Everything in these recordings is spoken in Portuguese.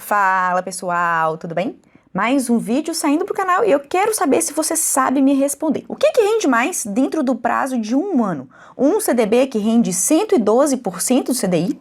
Fala pessoal, tudo bem? Mais um vídeo saindo pro canal e eu quero saber se você sabe me responder. O que rende mais dentro do prazo de um ano? Um CDB que rende 112% do CDI?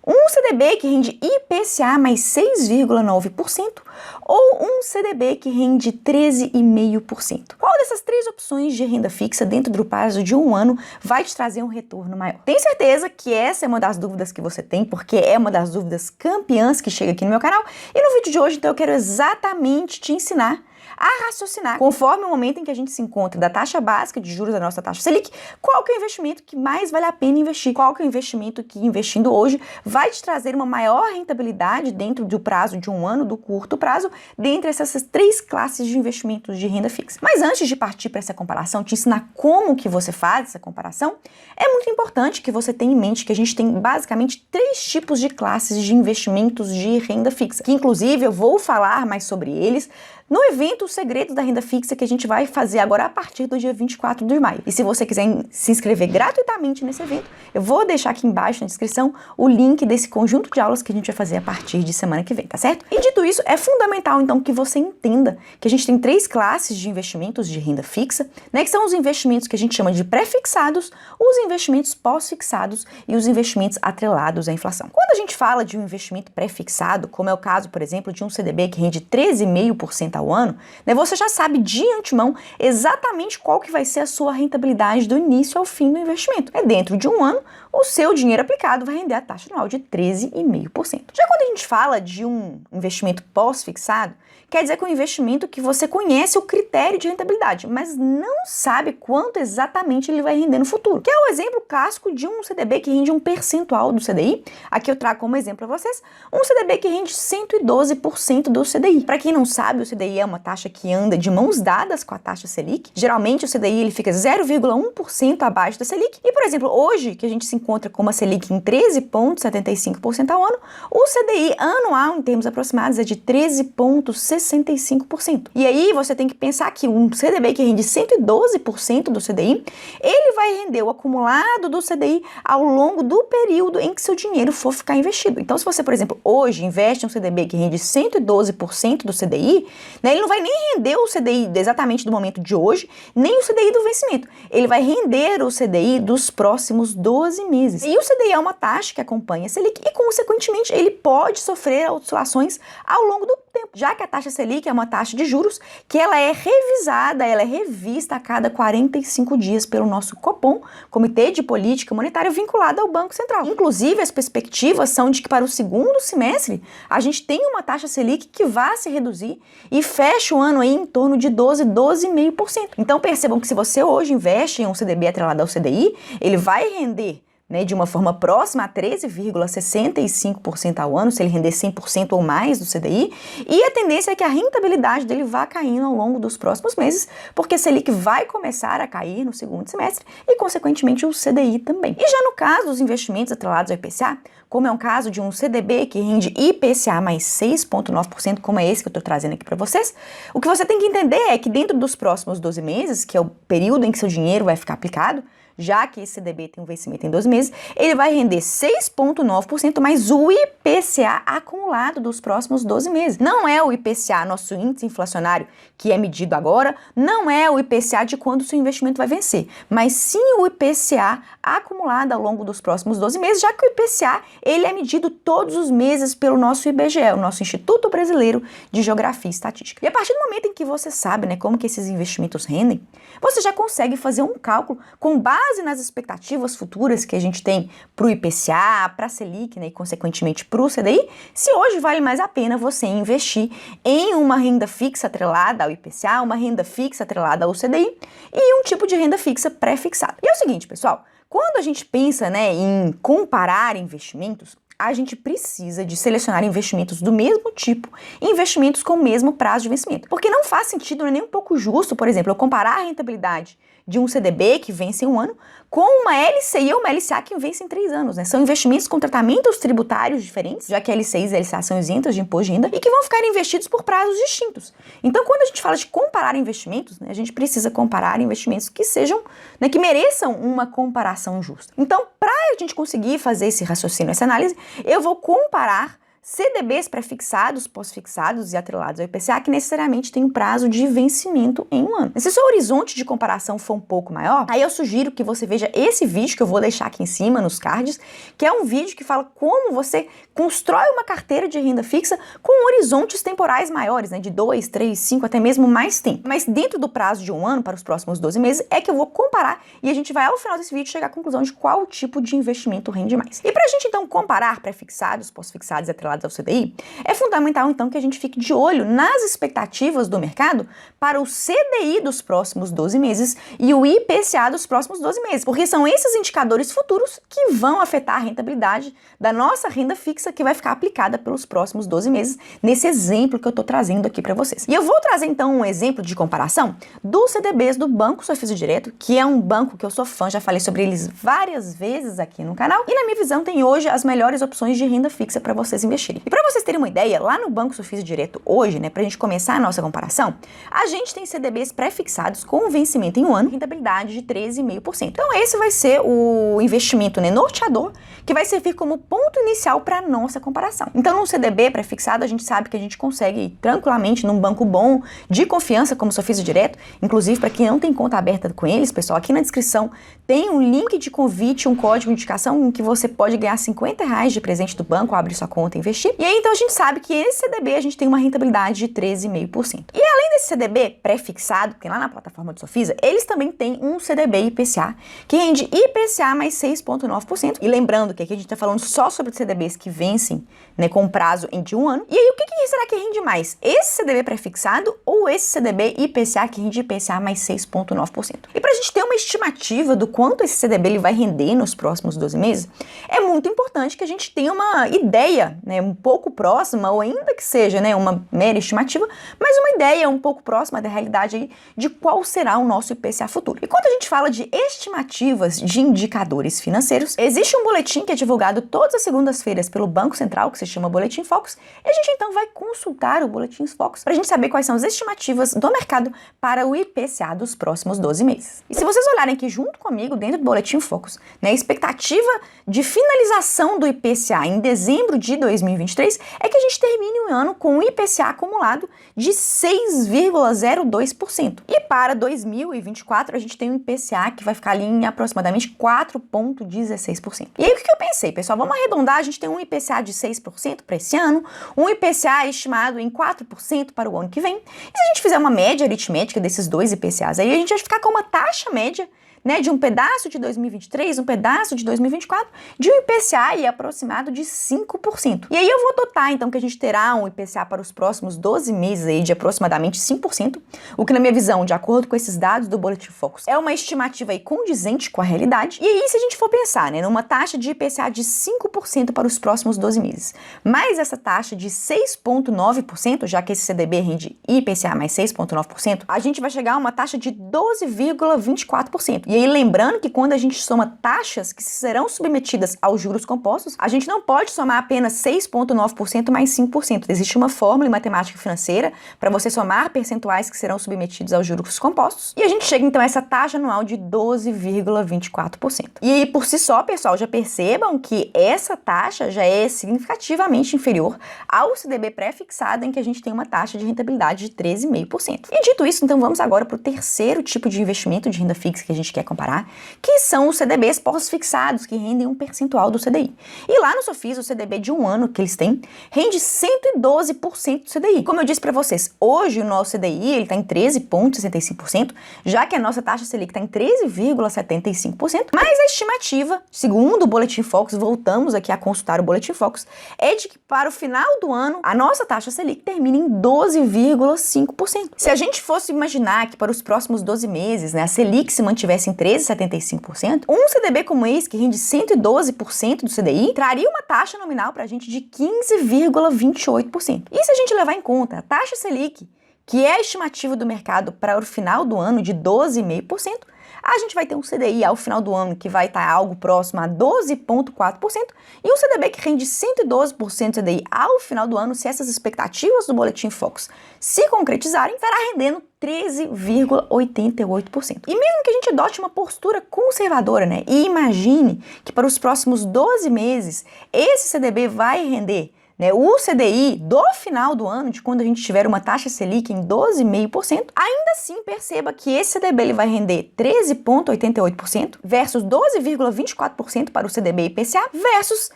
Um CDB que rende IPCA mais 6,9% ou um CDB que rende 13,5%? Qual dessas três opções de renda fixa dentro do prazo de um ano vai te trazer um retorno maior? Tenho certeza que essa é uma das dúvidas que você tem, porque é uma das dúvidas campeãs que chega aqui no meu canal. E no vídeo de hoje, então, eu quero exatamente te ensinar a raciocinar, conforme o momento em que a gente se encontra da taxa básica de juros da nossa taxa Selic, qual que é o investimento que mais vale a pena investir, qual que é o investimento que investindo hoje vai te trazer uma maior rentabilidade dentro do prazo de um ano, do curto prazo, dentre essas três classes de investimentos de renda fixa. Mas antes de partir para essa comparação, te ensinar como que você faz essa comparação, é muito importante que você tenha em mente que a gente tem basicamente três tipos de classes de investimentos de renda fixa, que inclusive eu vou falar mais sobre eles no evento Os Segredos da Renda Fixa que a gente vai fazer agora a partir do dia 24 de maio. E se você quiser se inscrever gratuitamente nesse evento, eu vou deixar aqui embaixo na descrição o link desse conjunto de aulas que a gente vai fazer a partir de semana que vem, tá certo? E dito isso, é fundamental então que você entenda que a gente tem três classes de investimentos de renda fixa, né, que são os investimentos que a gente chama de pré-fixados, os investimentos pós-fixados e os investimentos atrelados à inflação. Quando a gente fala de um investimento pré-fixado, como é o caso, por exemplo, de um CDB que rende 13,5% ao ano, né, você já sabe de antemão exatamente qual que vai ser a sua rentabilidade do início ao fim do investimento. Dentro de um ano, o seu dinheiro aplicado vai render a taxa anual de 13,5%. Já quando a gente fala de um investimento pós-fixado, quer dizer que é um investimento que você conhece o critério de rentabilidade, mas não sabe quanto exatamente ele vai render no futuro. Que é o exemplo clássico de um CDB que rende um percentual do CDI. Aqui eu trago como exemplo para vocês um CDB que rende 112% do CDI. Para quem não sabe, o CDI é uma taxa que anda de mãos dadas com a taxa Selic. Geralmente o CDI ele fica 0,1% abaixo da Selic. E, por exemplo, hoje que a gente se encontra com uma Selic em 13,75% ao ano, o CDI anual, em termos aproximados, é de 13,65%. E aí você tem que pensar que um CDB que rende 112% do CDI, ele vai render o acumulado do CDI ao longo do período em que seu dinheiro for ficar investido. Então, se você, por exemplo, hoje investe em um CDB que rende 112% do CDI, né, ele não vai nem render o CDI exatamente do momento de hoje, nem o CDI do vencimento. Ele vai render o CDI dos próximos 12 meses. E o CDI é uma taxa que acompanha a Selic e, consequentemente, ele pode sofrer oscilações ao longo do tempo, já que a taxa Selic é uma taxa de juros que ela é revisada, ela é revista a cada 45 dias pelo nosso Copom, Comitê de Política Monetária vinculado ao Banco Central. Inclusive, as perspectivas são de que para o segundo semestre a gente tem uma taxa Selic que vai se reduzir e fecha o ano aí em torno de 12,5%. Então percebam que se você hoje investe em um CDB atrelado ao CDI, ele vai render, né, de uma forma próxima a 13,65% ao ano, se ele render 100% ou mais do CDI, e a tendência é que a rentabilidade dele vá caindo ao longo dos próximos meses, porque a Selic vai começar a cair no segundo semestre e, consequentemente, o CDI também. E já no caso dos investimentos atrelados ao IPCA, como é um caso de um CDB que rende IPCA mais 6,9%, como é esse que eu estou trazendo aqui para vocês, o que você tem que entender é que dentro dos próximos 12 meses, que é o período em que seu dinheiro vai ficar aplicado, já que esse CDB tem um vencimento em 12 meses, ele vai render 6,9% mais o IPCA acumulado dos próximos 12 meses. Não é o IPCA, nosso índice inflacionário, que é medido agora, não é o IPCA de quando o seu investimento vai vencer, mas sim o IPCA acumulado ao longo dos próximos 12 meses, já que o IPCA ele é medido todos os meses pelo nosso IBGE, o nosso Instituto Brasileiro de Geografia e Estatística. E a partir do momento em que você sabe, né, como que esses investimentos rendem, você já consegue fazer um cálculo com base nas expectativas futuras que a gente tem para o IPCA, para a Selic, né, e consequentemente para o CDI, se hoje vale mais a pena você investir em uma renda fixa atrelada ao IPCA, uma renda fixa atrelada ao CDI e um tipo de renda fixa pré-fixada. E é o seguinte, pessoal, quando a gente pensa, né, em comparar investimentos, a gente precisa de selecionar investimentos do mesmo tipo e investimentos com o mesmo prazo de vencimento. Porque não faz sentido, não é nem um pouco justo, por exemplo, eu comparar a rentabilidade de um CDB que vence em um ano com uma LCI ou uma LCA que vence em 3 anos, né? São investimentos com tratamentos tributários diferentes, já que LCIs e LCA são isentas de imposto de renda e que vão ficar investidos por prazos distintos. Então, quando a gente fala de comparar investimentos, né, a gente precisa comparar investimentos que sejam, né, que mereçam uma comparação justa. Então, para a gente conseguir fazer esse raciocínio, essa análise, eu vou comparar CDBs pré-fixados, pós-fixados e atrelados ao IPCA que necessariamente tem um prazo de vencimento em um ano. Se o seu horizonte de comparação for um pouco maior, aí eu sugiro que você veja esse vídeo que eu vou deixar aqui em cima nos cards, que é um vídeo que fala como você constrói uma carteira de renda fixa com horizontes temporais maiores, né, de 2, 3, 5, até mesmo mais tempo. Mas dentro do prazo de um ano para os próximos 12 meses é que eu vou comparar e a gente vai ao final desse vídeo chegar à conclusão de qual tipo de investimento rende mais. E para a gente então comparar pré-fixados, pós-fixados e atrelados ao CDI, é fundamental então que a gente fique de olho nas expectativas do mercado para o CDI dos próximos 12 meses e o IPCA dos próximos 12 meses, porque são esses indicadores futuros que vão afetar a rentabilidade da nossa renda fixa que vai ficar aplicada pelos próximos 12 meses, nesse exemplo que eu estou trazendo aqui para vocês. E eu vou trazer então um exemplo de comparação dos CDBs do Banco Sofisma Direto, que é um banco que eu sou fã, já falei sobre eles várias vezes aqui no canal, e na minha visão tem hoje as melhores opções de renda fixa para vocês investirem. E para vocês terem uma ideia, lá no Banco Sofisma Direto hoje, né, para a gente começar a nossa comparação, a gente tem CDBs pré-fixados com vencimento em um ano, rentabilidade de 13,5%. Então esse vai ser o investimento, né, norteador, que vai servir como ponto inicial para a nossa comparação. Então num CDB pré-fixado a gente sabe que a gente consegue ir tranquilamente num banco bom, de confiança como Sofisma Direto, inclusive para quem não tem conta aberta com eles, pessoal, aqui na descrição tem um link de convite, um código de indicação em que você pode ganhar R$50 de presente do banco, abre sua conta e investir. E aí, então, a gente sabe que esse CDB a gente tem uma rentabilidade de 13,5%. E além desse CDB pré-fixado, que tem lá na plataforma do Sofisa, eles também têm um CDB IPCA, que rende IPCA mais 6,9%. E lembrando que aqui a gente está falando só sobre CDBs que vencem, né, com prazo de um ano. E aí, o que será que rende mais? Esse CDB pré-fixado ou esse CDB IPCA que rende IPCA mais 6,9%? E para a gente ter uma estimativa do quanto esse CDB ele vai render nos próximos 12 meses, é muito importante que a gente tenha uma ideia, né, um pouco próxima, ou ainda que seja, né, uma mera estimativa, mas uma ideia um pouco próxima da realidade aí de qual será o nosso IPCA futuro. E quando a gente fala de estimativas de indicadores financeiros, existe um boletim que é divulgado todas as segundas-feiras pelo Banco Central, que se chama Boletim Focus, e a gente então vai consultar o Boletim Focus para a gente saber quais são as estimativas do mercado para o IPCA dos próximos 12 meses. E se vocês olharem aqui junto comigo, dentro do Boletim Focus, né, a expectativa de finalização do IPCA em dezembro de 2023 é que a gente termine o ano com um IPCA acumulado de 6,02%. E para 2024 a gente tem um IPCA que vai ficar ali em aproximadamente 4,16%. E aí o que eu pensei, pessoal? Vamos arredondar, a gente tem um IPCA de 6% para esse ano, um IPCA estimado em 4% para o ano que vem. E se a gente fizer uma média aritmética desses dois IPCAs aí, a gente vai ficar com uma taxa média, né, de um pedaço de 2023, um pedaço de 2024, de um IPCA aí aproximado de 5%. E aí eu vou adotar, então, que a gente terá um IPCA para os próximos 12 meses aí de aproximadamente 5%, o que, na minha visão, de acordo com esses dados do Boletim Focus, é uma estimativa aí condizente com a realidade. E aí, se a gente for pensar, né, numa taxa de IPCA de 5% para os próximos 12 meses, mais essa taxa de 6,9%, já que esse CDB rende IPCA mais 6,9%, a gente vai chegar a uma taxa de 12,24%. E aí, lembrando que quando a gente soma taxas que serão submetidas aos juros compostos, a gente não pode somar apenas 6,9% mais 5%. Existe uma fórmula em matemática financeira para você somar percentuais que serão submetidos aos juros compostos. E a gente chega, então, a essa taxa anual de 12,24%. E aí, por si só, pessoal, já percebam que essa taxa já é significativamente inferior ao CDB pré-fixado, em que a gente tem uma taxa de rentabilidade de 13,5%. E dito isso, então, vamos agora para o terceiro tipo de investimento de renda fixa que a gente quer comparar, que são os CDBs pós-fixados, que rendem um percentual do CDI. E lá no Sofisa, o CDB de um ano que eles têm, rende 112% do CDI. Como eu disse para vocês, hoje o nosso CDI está em 13,65%, já que a nossa taxa Selic está em 13,75%, mas a estimativa, segundo o Boletim Focus, voltamos aqui a consultar o Boletim Focus, é de que para o final do ano, a nossa taxa Selic termina em 12,5%. Se a gente fosse imaginar que para os próximos 12 meses, né, a Selic se mantivesse em 13,75%, um CDB como esse, que rende 112% do CDI, traria uma taxa nominal para a gente de 15,28%. E se a gente levar em conta a taxa Selic, que é a estimativa do mercado para o final do ano de 12,5%, a gente vai ter um CDI ao final do ano que vai estar algo próximo a 12,4% e um CDB que rende 112% do CDI ao final do ano, se essas expectativas do Boletim Focus se concretizarem, estará rendendo 13,88%. E mesmo que a gente adote uma postura conservadora, né, e imagine que para os próximos 12 meses esse CDB vai render né? O CDI do final do ano, de quando a gente tiver uma taxa Selic em 12,5%, ainda assim perceba que esse CDB ele vai render 13,88% versus 12,24% para o CDB IPCA versus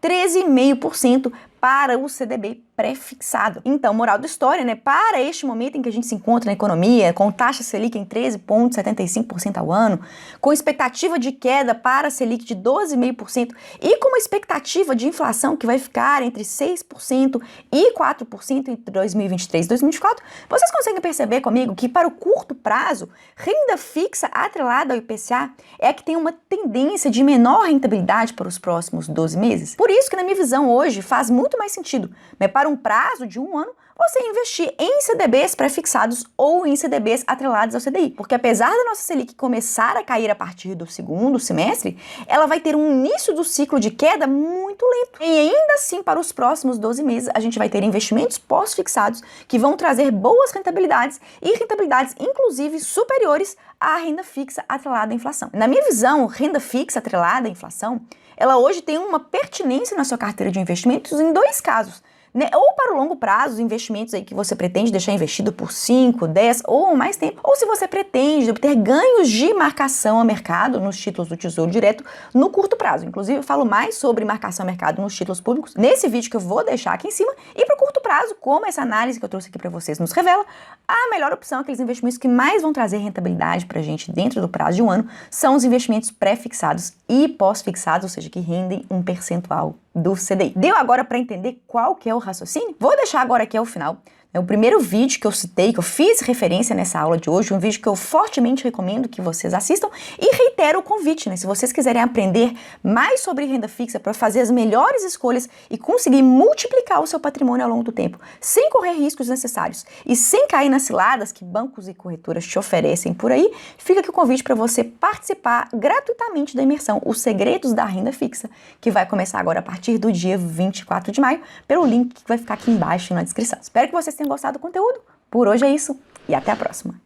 13,5% para o CDB pré-fixado. Então, moral da história, né? Para este momento em que a gente se encontra na economia, com taxa Selic em 13,75% ao ano, com expectativa de queda para a Selic de 12,5% e com uma expectativa de inflação que vai ficar entre 6% e 4% entre 2023 e 2024, vocês conseguem perceber comigo que para o curto prazo, renda fixa atrelada ao IPCA é a que tem uma tendência de menor rentabilidade para os próximos 12 meses? Por isso que, na minha visão, hoje faz muito mais sentido, né, para um prazo de um ano, você investir em CDBs pré-fixados ou em CDBs atrelados ao CDI. Porque apesar da nossa Selic começar a cair a partir do segundo semestre, ela vai ter um início do ciclo de queda muito lento. E ainda assim, para os próximos 12 meses, a gente vai ter investimentos pós-fixados que vão trazer boas rentabilidades e rentabilidades, inclusive, superiores à renda fixa atrelada à inflação. Na minha visão, renda fixa atrelada à inflação, ela hoje tem uma pertinência na sua carteira de investimentos em dois casos, né? Ou para o longo prazo, os investimentos aí que você pretende deixar investido por 5, 10 ou mais tempo, ou se você pretende obter ganhos de marcação a mercado nos títulos do Tesouro Direto no curto prazo. Inclusive, eu falo mais sobre marcação a mercado nos títulos públicos nesse vídeo que eu vou deixar aqui em cima. E para o curto prazo, como essa análise que eu trouxe aqui para vocês nos revela, a melhor opção, aqueles investimentos que mais vão trazer rentabilidade para a gente dentro do prazo de um ano, são os investimentos pré-fixados e pós-fixados, ou seja, que rendem um percentual do CDI. Deu agora para entender qual que é o raciocínio? Vou deixar agora aqui ao final o primeiro vídeo que eu citei, que eu fiz referência nessa aula de hoje, um vídeo que eu fortemente recomendo que vocês assistam e reitero o convite, né? Se vocês quiserem aprender mais sobre renda fixa para fazer as melhores escolhas e conseguir multiplicar o seu patrimônio ao longo do tempo, sem correr riscos necessários e sem cair nas ciladas que bancos e corretoras te oferecem por aí, fica aqui o convite para você participar gratuitamente da imersão Os Segredos da Renda Fixa, que vai começar agora a partir do dia 24 de maio, pelo link que vai ficar aqui embaixo na descrição. Espero que vocês tenham gostado do conteúdo. Por hoje é isso e até a próxima.